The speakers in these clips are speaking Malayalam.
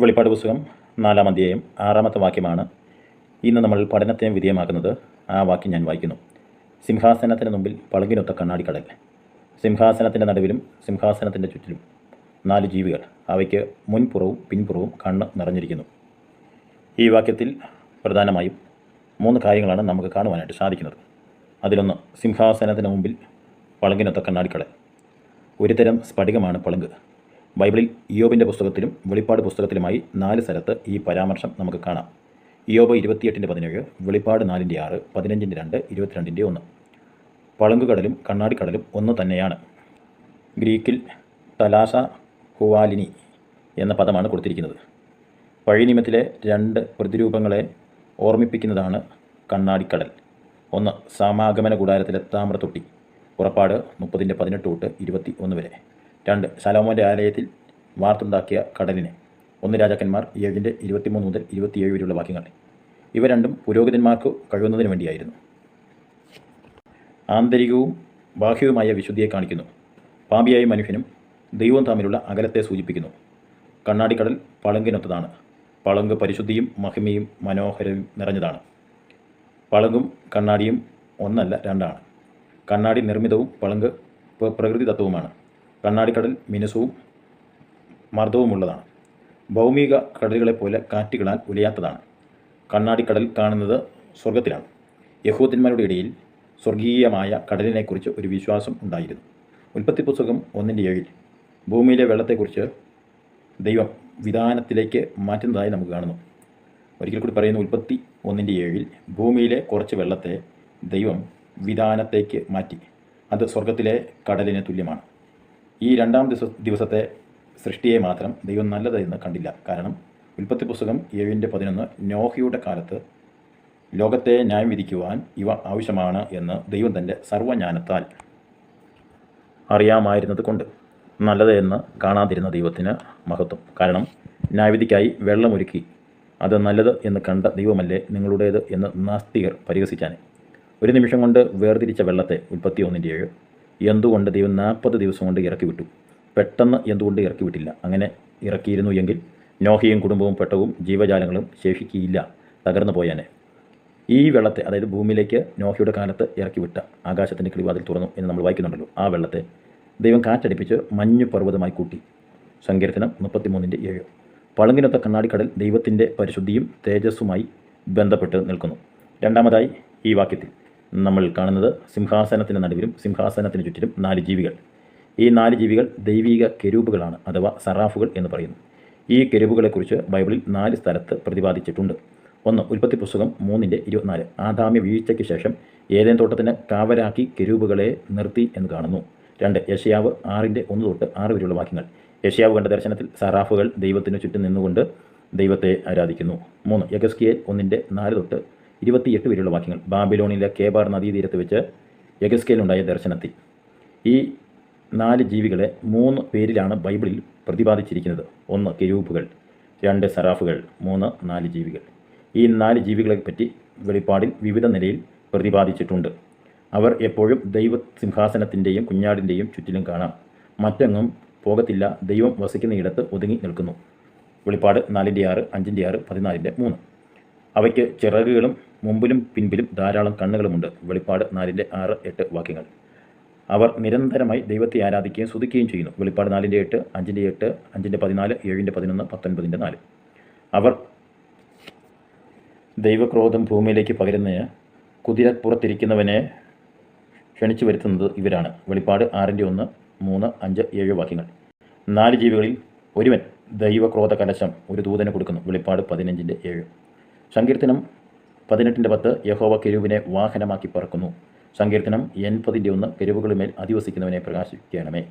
വെളിപ്പാട് പുസ്തകം 4-ാം അധ്യായം 6-ാമത്തെ വാക്യമാണ് ഇന്ന് നമ്മൾ പഠനത്തിന് വിധേയമാക്കുന്നത്. ആ വാക്യം ഞാൻ വായിക്കുന്നു. സിംഹാസനത്തിന് മുമ്പിൽ പളുങ്കിനൊത്ത കണ്ണാടിക്കടൽ, സിംഹാസനത്തിൻ്റെ നടുവിലും സിംഹാസനത്തിൻ്റെ ചുറ്റിലും 4 ജീവികൾ, അവയ്ക്ക് മുൻപുറവും പിൻപുറവും കണ്ണ് നിറഞ്ഞിരിക്കുന്നു. ഈ വാക്യത്തിൽ പ്രധാനമായും 3 കാര്യങ്ങളാണ് നമുക്ക് കാണുവാനായിട്ട് സാധിക്കുന്നത്. അതിലൊന്ന്, സിംഹാസനത്തിന് മുമ്പിൽ പളുങ്കിനൊത്ത കണ്ണാടിക്കടൽ. ഒരു തരം സ്ഫടികമാണ് പളുങ്ക്. ബൈബിളിൽ ഇയ്യോബിൻ്റെ പുസ്തകത്തിലും വെളിപ്പാട് പുസ്തകത്തിലുമായി 4 സ്ഥലത്ത് ഈ പരാമർശം നമുക്ക് കാണാം. ഇയ്യോബ് 28:17, വെളിപ്പാട് 4:6, 15:2, 22:1. പളുങ്കുകടലും കണ്ണാടിക്കടലും ഒന്ന് തന്നെയാണ്. ഗ്രീക്കിൽ തലാസ ഹുവാലിനി എന്ന പദമാണ് കൊടുത്തിരിക്കുന്നത്. പഴയ നിയമത്തിലെ 2 പ്രതിരൂപങ്ങളെ ഓർമ്മിപ്പിക്കുന്നതാണ് കണ്ണാടിക്കടൽ. ഒന്ന്, സമാഗമന കൂടാരത്തിലെ താമ്രത്തൊട്ടി, പുറപ്പാട് 30:18 തൊട്ട് 21 വരെ. 2, ശലോമോൻ്റെ ആലയത്തിൽ വാർത്തുണ്ടാക്കിയ കടലിനെ, 1 രാജാക്കന്മാർ 7:23 മുതൽ 27 വരെയുള്ള വാക്യങ്ങൾ. ഇവ രണ്ടും പുരോഹിതന്മാർക്ക് കഴിയുന്നതിന് വേണ്ടിയായിരുന്നു. ആന്തരികവും ബാഹ്യവുമായ വിശുദ്ധിയെ കാണിക്കുന്നു. പാപിയായ മനുഷ്യനും ദൈവവും തമ്മിലുള്ള അകലത്തെ സൂചിപ്പിക്കുന്നു. കണ്ണാടിക്കടൽ പളുങ്കിനൊത്തതാണ്. പളുങ്ക് പരിശുദ്ധിയും മഹിമയും മനോഹരവും നിറഞ്ഞതാണ്. പളുങ്കും കണ്ണാടിയും ഒന്നല്ല, 2 ആണ്. കണ്ണാടി നിർമ്മിതവും പളുങ്ക് പ്രകൃതി തത്വവുമാണ്. കണ്ണാടിക്കടൽ മിനുസവും മർദ്ദവുമുള്ളതാണ്. ഭൗമിക കടലുകളെപ്പോലെ കാറ്റുകളാൽ ഉലയാത്തതാണ്. കണ്ണാടിക്കടൽ കാണുന്നത് സ്വർഗത്തിലാണ്. യഹൂദന്മാരുടെ ഇടയിൽ സ്വർഗീയമായ കടലിനെക്കുറിച്ച് ഒരു വിശ്വാസം ഉണ്ടായിരുന്നു. ഉൽപ്പത്തി പുസ്തകം 1:7 ഭൂമിയിലെ വെള്ളത്തെക്കുറിച്ച് ദൈവം വിധാനത്തിലേക്ക് മാറ്റുന്നതായി നമുക്ക് കാണുന്നു. ഒരിക്കൽ കൂടി പറയുന്നു, ഉൽപ്പത്തി 1:7 ഭൂമിയിലെ കുറച്ച് വെള്ളത്തെ ദൈവം വിധാനത്തേക്ക് മാറ്റി. അത് സ്വർഗത്തിലെ കടലിന് തുല്യമാണ്. ഈ 2-ാം ദിവസത്തെ സൃഷ്ടിയെ മാത്രം ദൈവം നല്ലത് എന്ന് കണ്ടില്ല. കാരണം ഉൽപ്പത്തി പുസ്തകം 7:11 നോഹയുടെ കാലത്ത് ലോകത്തെ ന്യായം വിധിക്കുവാൻ ഇവ ആവശ്യമാണ് എന്ന് ദൈവം തൻ്റെ സർവ്വജ്ഞാനത്താൽ അറിയാമായിരുന്നത് കൊണ്ട് നല്ലത് എന്ന് കാണാതിരുന്ന ദൈവത്തിന് മഹത്വം. കാരണം ന്യായവിധിക്കായി വെള്ളമൊരുക്കി അത് നല്ലത് എന്ന് കണ്ട ദൈവമല്ലേ നിങ്ങളുടേത് എന്ന് നാസ്തികർ പരിഹസിച്ചാണ്. ഒരു നിമിഷം കൊണ്ട് വേർതിരിച്ച വെള്ളത്തെ, ഉൽപ്പത്തി 1:7, എന്തുകൊണ്ട് ദൈവം 40 ദിവസം കൊണ്ട് ഇറക്കി വിട്ടു? പെട്ടെന്ന് എന്തുകൊണ്ട് ഇറക്കി വിട്ടില്ല? അങ്ങനെ ഇറക്കിയിരുന്നു എങ്കിൽ നോഹയും കുടുംബവും പെട്ടവും ജീവജാലങ്ങളും ശേഷിക്കുകയില്ല, തകർന്നു പോയാനെ. ഈ വെള്ളത്തെ, അതായത് ഭൂമിയിലേക്ക് നോഹയുടെ കാലത്ത് ഇറക്കി വിട്ട ആകാശത്തിൻ്റെ കിളിവാതിൽ തുറന്നു എന്ന് നമ്മൾ വായിക്കുന്നുണ്ടല്ലോ, ആ വെള്ളത്തെ ദൈവം കാറ്റടിപ്പിച്ച് മഞ്ഞു പർവ്വതമായി കൂട്ടി. സങ്കീർത്തനം 33:7. പളുങ്കിനൊത്ത കണ്ണാടിക്കടൽ ദൈവത്തിൻ്റെ പരിശുദ്ധിയും തേജസ്സുമായി ബന്ധപ്പെട്ട് നിൽക്കുന്നു. 2-ാമതായി ഈ വാക്യത്തിൽ നമ്മൾ കാണുന്നത് സിംഹാസനത്തിന് നടുവിലും സിംഹാസനത്തിന് ചുറ്റിലും 4 ജീവികൾ. ഈ 4 ജീവികൾ ദൈവിക കെരൂബുകളാണ്, അഥവാ സറാഫുകൾ എന്ന് പറയുന്നു. ഈ കെരൂബുകളെക്കുറിച്ച് ബൈബിളിൽ 4 സ്ഥലത്ത് പ്രതിപാദിച്ചിട്ടുണ്ട്. 1, ഉൽപ്പത്തി പുസ്തകം 3:24 ആദാമ്യ വീഴ്ചയ്ക്ക് ശേഷം ഏദെൻ തോട്ടത്തിന് കാവലാക്കി കെരൂബുകളെ നിർത്തി എന്ന് കാണുന്നു. 2, യെശയ്യാവ് 6:1 തൊട്ട് 6 വരെയുള്ള വാക്യങ്ങൾ. യെശയ്യാവ് കണ്ട ദർശനത്തിൽ സറാഫുകൾ ദൈവത്തിന് ചുറ്റും നിന്നുകൊണ്ട് ദൈവത്തെ ആരാധിക്കുന്നു. 3, യെഹെസ്കേൽ 1:4 തൊട്ട് 28 വരെയുള്ള വാക്യങ്ങൾ. ബാബിലോണിലെ കേബാർ നദീതീരത്ത് വെച്ച് യെഹെസ്കേലുണ്ടായ ദർശനത്തിൽ ഈ 4 ജീവികളെ 3 പേരിലാണ് ബൈബിളിൽ പ്രതിപാദിച്ചിരിക്കുന്നത്. 1, കെരൂബുകൾ, 2, സറാഫുകൾ, 3, 4 ജീവികൾ. ഈ 4 ജീവികളെപ്പറ്റി വെളിപ്പാടിൽ വിവിധ നിലയിൽ പ്രതിപാദിച്ചിട്ടുണ്ട്. അവർ എപ്പോഴും ദൈവ സിംഹാസനത്തിൻ്റെയും കുഞ്ഞാടിൻ്റെയും ചുറ്റിലും കാണാം. മറ്റെങ്ങും പോകത്തില്ല. ദൈവം വസിക്കുന്ന ഇടത്ത് ഒതുങ്ങി നിൽക്കുന്നു. വെളിപ്പാട് 4:6, 5:6, 14:3. അവയ്ക്ക് ചിറകുകളും മുമ്പിലും പിൻപിലും ധാരാളം കണ്ണുകളുമുണ്ട്. വെളിപ്പാട് 4:6, 8 വാക്യങ്ങൾ. അവർ നിരന്തരമായി ദൈവത്തെ ആരാധിക്കുകയും സ്തുതിക്കുകയും ചെയ്യുന്നു. വെളിപ്പാട് 4:8, 5:8, 5:14, 7:11, 19:4. അവർ ദൈവക്രോധം ഭൂമിയിലേക്ക് പകരുന്നതിന് കുതിരപ്പുറത്തിരിക്കുന്നവനെ ക്ഷണിച്ചു വരുത്തുന്നത് ഇവരാണ്. വെളിപ്പാട് 6:1, 3, 5, 7 വാക്യങ്ങൾ. 4 ജീവികളിൽ ഒരുവൻ ദൈവക്രോധ കലശം ഒരു ദൂതന് കൊടുക്കുന്നു. വെളിപ്പാട് 15:7. സങ്കീർത്തനം 18:10 യഹോവ കെരൂബിനെ വാഹനമാക്കി പറക്കുന്നു. സങ്കീർത്തനം 80:1 കെരൂബുകളുമേൽ അധിവസിക്കുന്നവനെ പ്രകാശിക്കണമേ.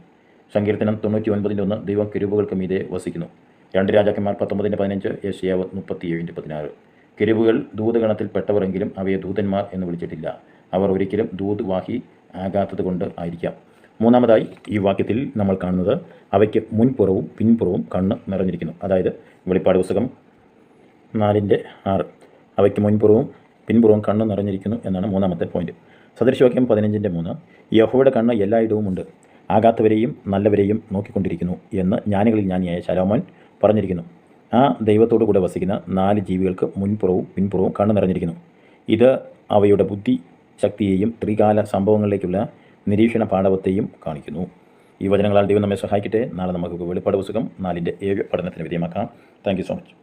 സങ്കീർത്തനം 99:1 ദൈവം കെരൂബുകൾക്ക് മീതെ വസിക്കുന്നു. 2 രാജാക്കന്മാർ 19:15 യെശയ്യാവ് 37:16. കെരൂബുകൾ ദൂതഗണത്തിൽപ്പെട്ടവർ എങ്കിലും അവയെ ദൂതന്മാർ എന്ന് വിളിച്ചിട്ടില്ല. അവർ ഒരിക്കലും ദൂത് വാഹി ആകാത്തത് കൊണ്ട് ആയിരിക്കാം. 3-ാമതായി ഈ വാക്യത്തിൽ നമ്മൾ കാണുന്നത് അവയ്ക്ക് മുൻപുറവും പിൻപുറവും കണ്ണ് നിറഞ്ഞിരിക്കുന്നു. അതായത് വെളിപ്പാട് പുസ്തകം 4:6 അവയ്ക്ക് മുൻപുറവും പിൻപുറവും കണ്ണ് നിറഞ്ഞിരിക്കുന്നു എന്നാണ് 3-ാമത്തെ പോയിന്റ്. സദൃശവാക്യം 15:3 യഹോവയുടെ കണ്ണ് എല്ലായിടവും ഉണ്ട്, ആകാത്തവരെയും നല്ലവരെയും നോക്കിക്കൊണ്ടിരിക്കുന്നു എന്ന് ജ്ഞാനികളിൽ ജ്ഞാനിയായ ശലോമോൻ പറഞ്ഞിരിക്കുന്നു. ആ ദൈവത്തോടു കൂടെ വസിക്കുന്ന 4 ജീവികൾക്ക് മുൻപുറവും പിൻപുറവും കണ്ണു നിറഞ്ഞിരിക്കുന്നു. ഇത് അവയുടെ ബുദ്ധി ശക്തിയെയും ത്രികാല സംഭവങ്ങളിലേക്കുള്ള നിരീക്ഷണ പാടവത്തെയും കാണിക്കുന്നു. ഈ വചനങ്ങളാൽ ദൈവം നമ്മെ സഹായിക്കട്ടെ. നാളെ നമുക്ക് വെളിപ്പാട് പുസ്തകം 4:7 പഠനത്തിന് വിധേയമാക്കാം. Thank you so much.